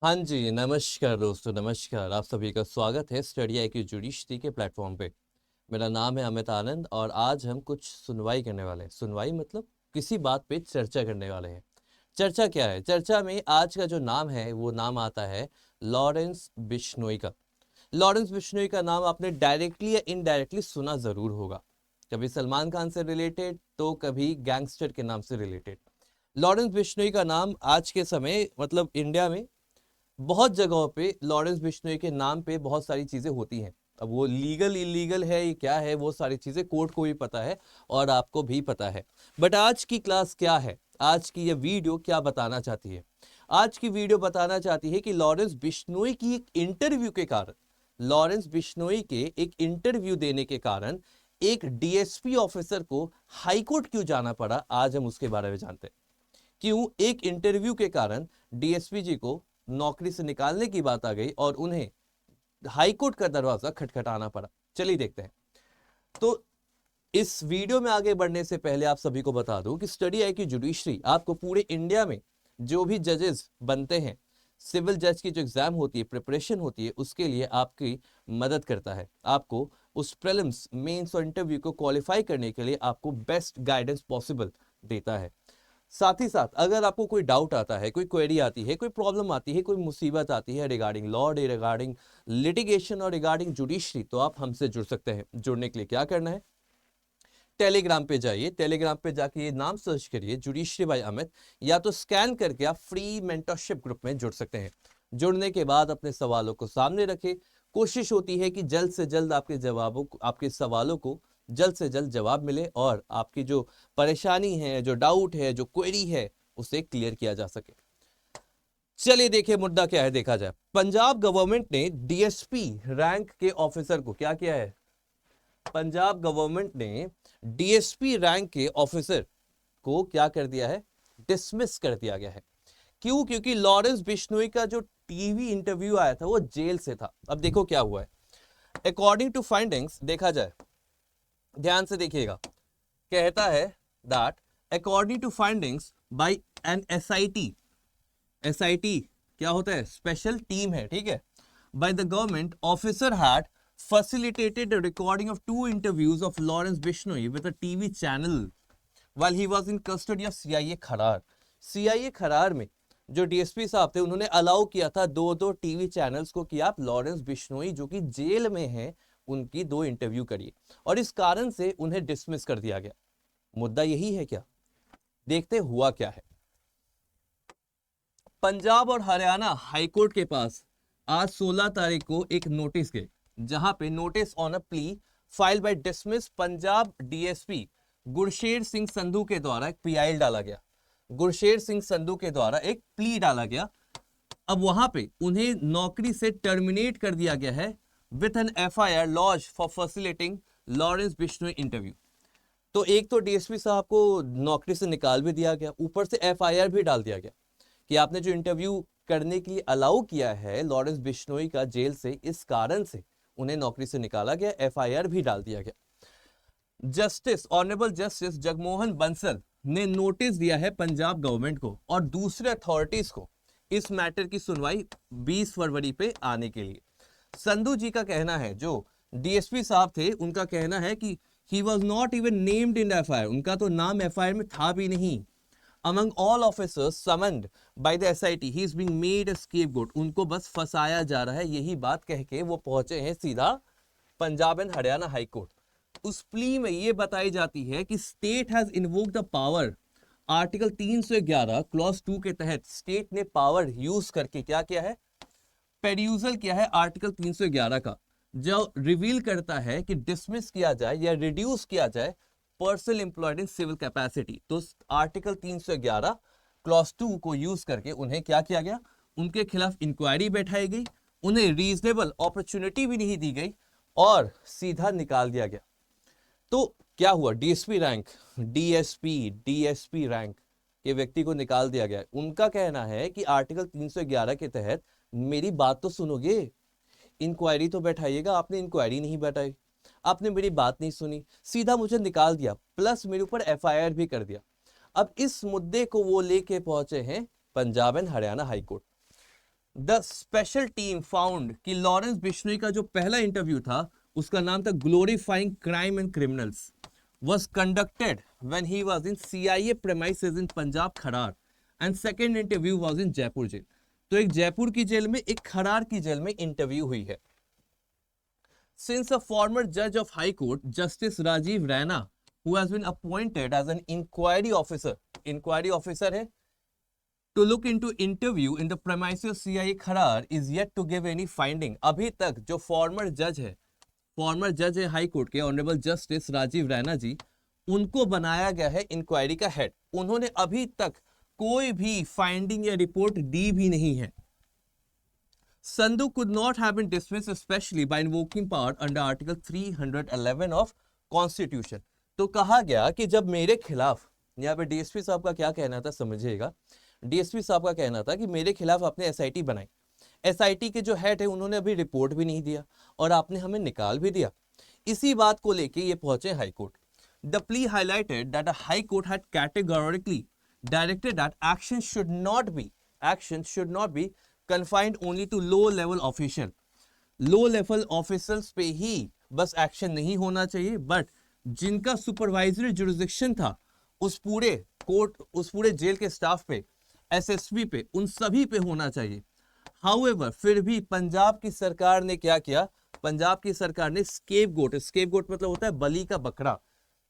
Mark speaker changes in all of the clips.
Speaker 1: हाँ जी, नमस्कार दोस्तों, नमस्कार। आप सभी का स्वागत है स्टडी आई क्यू जुडिशरी के प्लेटफ़ॉर्म पे। मेरा नाम है अमित आनंद और आज हम कुछ सुनवाई करने वाले हैं। सुनवाई मतलब किसी बात पे चर्चा करने वाले हैं। चर्चा क्या है? चर्चा में आज का जो नाम है, वो नाम आता है लॉरेंस बिश्नोई का। लॉरेंस बिश्नोई का नाम आपने डायरेक्टली या इनडायरेक्टली सुना ज़रूर होगा। कभी सलमान खान से रिलेटेड, तो कभी गैंगस्टर के नाम से रिलेटेड। लॉरेंस बिश्नोई का नाम आज के समय मतलब इंडिया में बहुत जगहों पे लॉरेंस बिश्नोई के नाम पे बहुत सारी चीजें होती हैं। अब वो लीगल इलीगल है, ये क्या है, वो सारी चीजें कोर्ट को भी पता है और आपको भी पता है। बट आज की क्लास क्या है, आज की ये वीडियो क्या बताना चाहती है? आज की वीडियो बताना चाहती है कि लॉरेंस बिश्नोई की एक इंटरव्यू के कारण, लॉरेंस बिश्नोई के एक इंटरव्यू देने के कारण एक डीएसपी ऑफिसर को हाईकोर्ट क्यों जाना पड़ा, आज हम उसके बारे में जानते हैं। क्यों एक इंटरव्यू के कारण डीएसपी जी को नौकरी से निकालने की बात आ गई और उन्हें हाईकोर्ट का दरवाजा खटखटाना पड़ा। चलिए देखते हैं। तो इस वीडियो में आगे बढ़ने से पहले आप सभी को बता दूं कि स्टडी आई की जुडिशरी आपको पूरे इंडिया में जो भी जजेस बनते हैं, सिविल जज की जो एग्जाम होती है, प्रिपरेशन होती है, उसके लिए आपकी मदद करता है। आपको उस प्रीलिम्स, मेंस और इंटरव्यू को क्वालिफाई करने के लिए आपको बेस्ट गाइडेंस पॉसिबल देता है। साथ ही साथ अगर आपको कोई डाउट आता है, कोई क्वेरी आती है, कोई प्रॉब्लम आती है, कोई मुसीबत आती है रिगार्डिंग लॉ, रिगार्डिंग लिटिगेशन और रिगार्डिंग जुडिशरी, तो आप हमसे जुड़ सकते हैं। जुड़ने के लिए क्या करना है? टेलीग्राम पे जाइए, टेलीग्राम पे जाके ये नाम सर्च करिए जुडिशरी बाय अमित, या तो स्कैन करके आप फ्री मेंटरशिप ग्रुप में जुड़ सकते हैं। जुड़ने के बाद अपने सवालों को सामने रखें। कोशिश होती है कि जल्द से जल्द आपके जवाबों को, आपके सवालों को जल्द से जल्द जवाब मिले और आपकी जो परेशानी है, जो डाउट है, जो क्वेरी है, उसे क्लियर किया जा सके। चलिए देखिए मुद्दा क्या है, देखा जाए। पंजाब गवर्नमेंट ने डीएसपी रैंक के ऑफिसर को क्या किया है? पंजाब गवर्नमेंट ने डीएसपी रैंक के ऑफिसर को क्या कर दिया है? डिसमिस कर दिया गया है। क्यों? क्योंकि लॉरेंस बिश्नोई का जो टीवी इंटरव्यू आया था वो जेल से था। अब देखो क्या हुआ है। अकॉर्डिंग टू फाइंडिंग्स, देखा जाए, ध्यान से देखिएगा, कहता है that according to findings by an SIT, SIT क्या होता है? स्पेशल टीम है, ठीक है। By the government officer had facilitated the recording of two interviews of Lawrence Bishnoi with a TV channel while he was in custody of CIA खरार। CIA खरार में जो DSP साहब थे, उन्होंने अलाउ किया था दो दो टीवी चैनल्स को कि आप लॉरेंस बिश्नोई जो कि जेल में हैं, उनकी दो इंटरव्यू करिए, और इस कारण से उन्हें डिसमिस कर दिया गया। मुद्दा यही है क्या? देखते हुआ क्या है। पंजाब और हरियाणा हाईकोर्ट के पास आज 16 तारीख को एक नोटिस गए, जहां पे notice on a plea file by dismiss Punjab DSP Gursher Singh Sandhu के द्वारा एक पीआई डाला गया। गुरशेर सिंह संधू के द्वारा एक प्ली डाला गया। अब वहां पे उन्हें नौकरी से टर्मिनेट कर दिया गया है with an FIR launch for facilitating Lawrence Bishnoi interview. तो एक तो डीएसपी साहब को नौकरी से निकाल भी दिया गया, ऊपर से एफआईआर भी डाल दिया गया कि आपने जो इंटरव्यू करने के लिए अलाउ किया है लॉरेंस बिश्नोई का जेल से, इस कारण से उन्हें नौकरी से निकाला गया, एफआईआर भी डाल दिया गया। Justice, honourable justice Jagmohan Bansal ने नोटिस दिया है पंजाब गवर्नमेंट को और दूसरे अथॉरिटीज को इस मैटर की सुनवाई 20 फरवरी पे आने के लिए। संधू जी का कहना है, जो डीएसपी साहब थे, उनका कहना है कि he was not even named in FIR, उनका तो नाम एफआईआर में था भी नहीं। Among all officers summoned by the SIT, he is being made a scapegoat. उनको बस फंसाया जा रहा है, यही बात कह के वो पहुंचे हैं सीधा Punjab and Haryana high court. उस प्ली में ये बताई जाती है कि state has invoked the power, article 311 clause 2 के तहत स्टेट ने पावर यूज करके क्या किया है? पेड्यूजल किया है आर्टिकल 311 का, जो रिवील करता है कि डिसमिस किया जाए या रिड्यूस किया जाए personnel employed in civil capacity. तो आर्टिकल 311 क्लॉज 2 को यूज करके उन्हें क्या किया गया? उनके खिलाफ इंक्वायरी बैठाई गई, उन्हें रीजनेबल अपॉर्चुनिटी भी नहीं दी गई और सीधा निकाल दिया गया। तो क्या हुआ? डीएसपी रैंक, डीएसपी रैंक के व्यक्ति को निकाल दिया गया। उनका कहना है कि आर्टिकल 311 के तहत मेरी बात तो सुनोगे, इंक्वायरी तो बैठाइएगा। आपने इंक्वायरी नहीं बैठाई, आपने मेरी बात नहीं सुनी, सीधा मुझे निकाल दिया, प्लस मेरे ऊपर एफआईआर भी कर दिया। अब इस मुद्दे को वो लेके पहुंचे हैं Punjab and Haryana high court. The special team found कि लॉरेंस बिश्नोई का जो पहला इंटरव्यू था उसका नाम था glorifying crime and criminals was conducted when he was in CIA premises in Punjab Khadar and second interview was in Jaipur jail. तो एक जयपुर की जेल में एक खरार की जेल में इंटरव्यू हुई है. Since a former judge of High Court, Justice Rajiv Raina, who has been appointed as an inquiry officer है to look into interview in the premises CIA Khadar is yet to give any finding. अभी तक जो farmer जज है high court के honourable justice Rajiv Raina जी, उनको बनाया गया है इंक्वायरी का हेड. उन्होंने अभी तक कोई भी फाइंडिंग या रिपोर्ट दी भी नहीं है. Sandhu could not have been dismissed specially by invoking power under article 311 of constitution. तो कहा गया कि जब मेरे खिलाफ, यहाँ पे डीएसपी साहब का क्या कहना था समझिएगा, डीएसपी साहब का कहना था कि मेरे खिलाफ आपने एसआईटी बनाई, एसआईटी के जो हेड है उन्होंने अभी रिपोर्ट भी नहीं दिया और आपने हमें निकाल भी दिया. इसी बात को लेके ये पहुंचे high court. The plea highlighted that the high court had categorically directed that action should not be confined only to low level official. Low level officers पे ही बस एक्शन नहीं होना चाहिए, बट जिनका सुपरवाइजरी जुरिसडिक्शन था उस पूरे जेल के स्टाफ पे, एसएसपी पे, उन सभी पे होना चाहिए. हाउएवर फिर भी पंजाब की सरकार ने क्या किया, पंजाब की सरकार ने स्केपगोट मतलब होता है बलि का बकरा,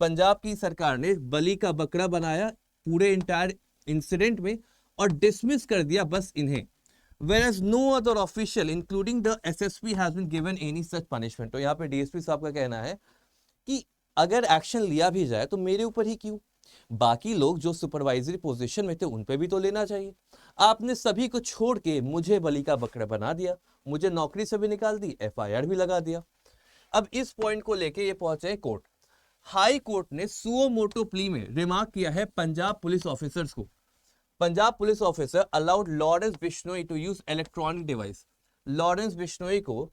Speaker 1: पंजाब की सरकार ने बलि का बकरा बनाया पूरे इंटायर इंसिडेंट में और डिसमिस कर दिया बस इन्हें. Whereas no other official including the SSP has been given any such punishment. तो यहाँ पे डीएसपी साहब का कहना है कि अगर एक्शन लिया भी जाए तो मेरे ऊपर ही क्यों, बाकी लोग जो सुपरवाइजरी पोजीशन में थे उन पे भी तो लेना चाहिए. आपने सभी को छोड़ के मुझे बलि का बकरा बना दिया, मुझे नौकरी से भी निकाल दी, एफआईआर भी लगा दिया. अब इस पॉइंट को लेके ये पहुंचे कोर्ट. हाई कोर्ट ने सुओ मोटो प्ली में रिमार्क किया है पंजाब पुलिस ऑफिसर्स को. Punjab police officer allowed Lawrence Bishnoi to use electronic device. Lawrence Bishnoi को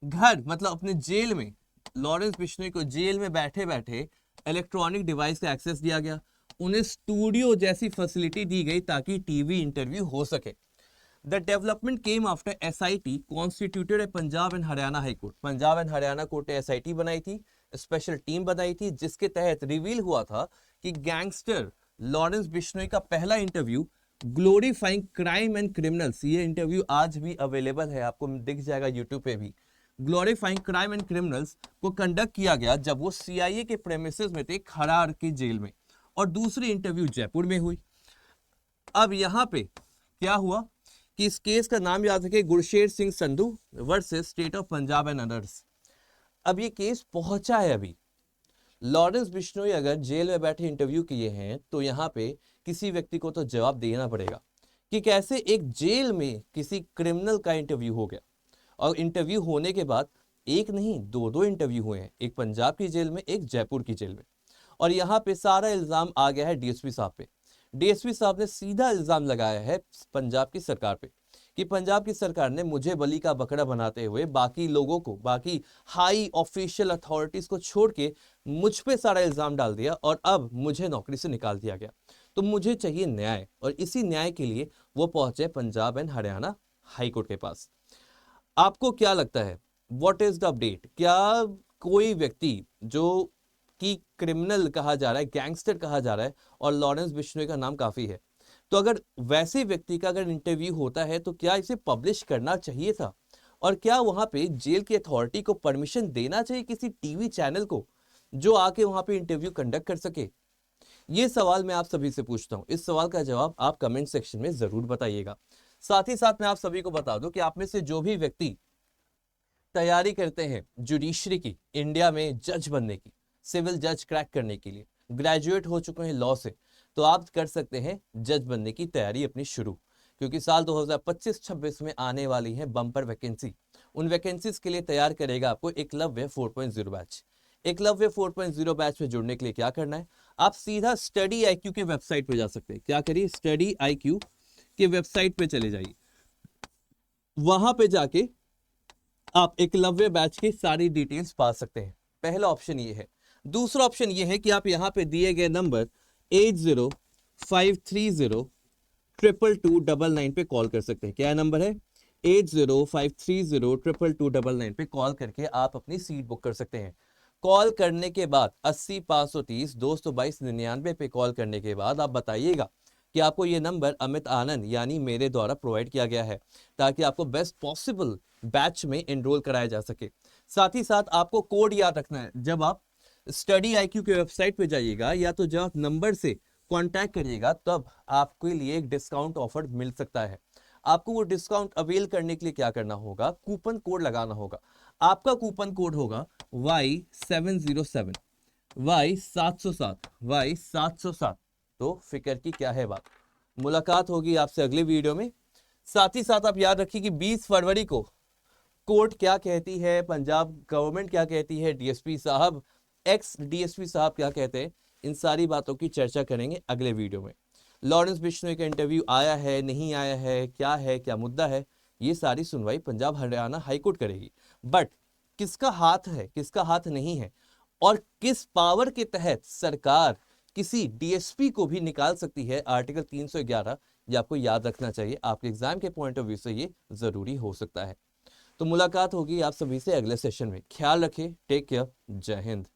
Speaker 1: घर मतलब अपने जेल में, लॉरेंस बिश्नोई को जेल में बैठे बैठे इलेक्ट्रॉनिक डिवाइस का एक्सेस दिया गया. उन्हें स्टूडियो जैसी फैसिलिटी दी गई ताकि टीवी इंटरव्यू हो सके. The development came after SIT constituted A Punjab and Haryana high court. Punjab and Haryana court ने एसआईटी बनाई थी, स्पेशल टीम बनाई थी, जिसके तहत रिवील हुआ था कि गैंगस्टर लॉरेंस बिश्नोई का पहला interview glorifying crime and criminals, ये इंटरव्यू आज भी अवेलेबल है, आपको दिख जाएगा यूट्यूब पे भी, ग्लोरीफाइंग क्राइम एंड क्रिमिनल्स को कंडक्ट किया गया जब वो सीआईए के प्रेमिसेस में थे खरार की जेल में, और दूसरी इंटरव्यू जयपुर में हुई. अब यहां पे क्या हुआ कि इस केस का नाम याद रखिए, Gursher Singh Sandhu versus state of Punjab and others. अब ये केस पहुंचा है अभी. लॉरेंस बिश्नोई अगर जेल में बैठे इंटरव्यू किए हैं तो यहाँ पे किसी व्यक्ति को तो जवाब देना पड़ेगा कि कैसे एक जेल में किसी क्रिमिनल का इंटरव्यू हो गया. और इंटरव्यू होने के बाद एक नहीं दो इंटरव्यू हुए हैं, एक पंजाब की जेल में, एक जयपुर की जेल में. और यहाँ पे सारा इल्जाम आ गया है डीएसपी साहब पे. डीएसपी साहब ने सीधा इल्जाम लगाया है पंजाब की सरकार पे कि पंजाब की सरकार ने मुझे बलि का बकरा बनाते हुए बाकी लोगों को, बाकी हाई ऑफिशियल अथॉरिटीज को छोड़ के मुझ पे सारा इल्जाम डाल दिया और अब मुझे नौकरी से निकाल दिया गया. तो मुझे चाहिए न्याय, और इसी न्याय के लिए वो पहुंचे Punjab and Haryana high court के पास. आपको क्या लगता है, व्हाट इज द अपडेट? क्या कोई व्यक्ति जो कि क्रिमिनल कहा जा रहा है, गैंगस्टर कहा जा रहा है, और लॉरेंस बिश्नोई का नाम काफी है, तो अगर वैसे व्यक्ति का अगर इंटरव्यू होता है तो क्या इसे पब्लिश करना चाहिए था? और क्या वहां पे जेल की अथॉरिटी को परमिशन देना चाहिए किसी टीवी चैनल को जो आके वहां पे इंटरव्यू कंडक्ट कर सके? ये सवाल मैं आप सभी से पूछता हूं. इस सवाल का जवाब आप कमेंट सेक्शन में जरूर बताइएगा. साथ ही साथ मैं आप सभी को बता दूं कि आप में से जो भी व्यक्ति तैयारी करते हैं जुडिशरी की, इंडिया में जज बनने की, सिविल जज क्रैक करने के लिए, ग्रेजुएट हो चुके हैं लॉ से, तो आप कर सकते हैं जज बनने की तैयारी अपनी शुरू, क्योंकि साल 2025-26 में आने वाली है बम्पर वैकेंसी. उन वैकेंसीज के लिए तैयार करेगा आपको एकलव्य 4.0 बैच. एकलव्य 4.0 बैच में जुड़ने के लिए क्या करना है, आप सीधा स्टडी आईक्यू के वेबसाइट पे जा सकते हैं. क्या करिए, स्टडी आईक्यू के वेबसाइट पे चले जाइए. वहां पे जाके आप एकलव्य बैच की सारी डिटेल्स पा सकते हैं. पहला ऑप्शन ये है. दूसरा ऑप्शन ये है कि आप यहाँ पे दिए गए नंबर 805302 8022299 पे कॉल कर सकते हैं। क्या नंबर है? 8053022299 पे कॉल करके आप अपनी सीट बुक कर सकते हैं। कॉल करने के बाद 80 530 222 99 पे कॉल करने के बाद आप बताइएगा कि आपको ये नंबर अमित आनंद यानी मेरे द्वारा प्रोवाइड किया गया है, ताकि आपको बेस्ट पॉसिबल बैच में एनरोल कराया जा सके। साथ ही साथ आपको कोड याद रखना है। जब आप स्टडी IQ के वेबसाइट पे जाइएगा या तो जब आप नंबर से कांटेक्ट करिएगा, तब आपके लिए एक डिस्काउंट ऑफर मिल सकता है। आपको वो डिस्काउंट अवेल करने के लिए क्या करना होगा? कूपन कोड लगाना होगा। आपका कूपन कोड होगा Y707 Y707। तो फिक्र की क्या है बात। मुलाकात होगी आपसे अगले वीडियो में। साथ ही साथ आप याद रखिए कि 20 फरवरी को कोर्ट क्या कहती है, पंजाब गवर्नमेंट क्या कहती है, DSP साहब, एक्स DSP साहब क्या कहते हैं, इन सारी बातों की चर्चा करेंगे अगले वीडियो में। लॉरेंस बिश्नोई का इंटरव्यू आया है, नहीं आया है, क्या मुद्दा है, ये सारी सुनवाई पंजाब हरियाणा हाईकोर्ट करेगी। बट किसका हाथ है, किसका हाथ नहीं है, और किस पावर के तहत सरकार किसी DSP को भी निकाल सकती है, आर्टिकल 311, ये आपको याद रखना चाहिए। आपके एग्जाम के पॉइंट ऑफ व्यू से ये जरूरी हो सकता है। तो मुलाकात होगी आप सभी से अगले सेशन में। ख्याल रखें, टेक केयर, जय हिंद।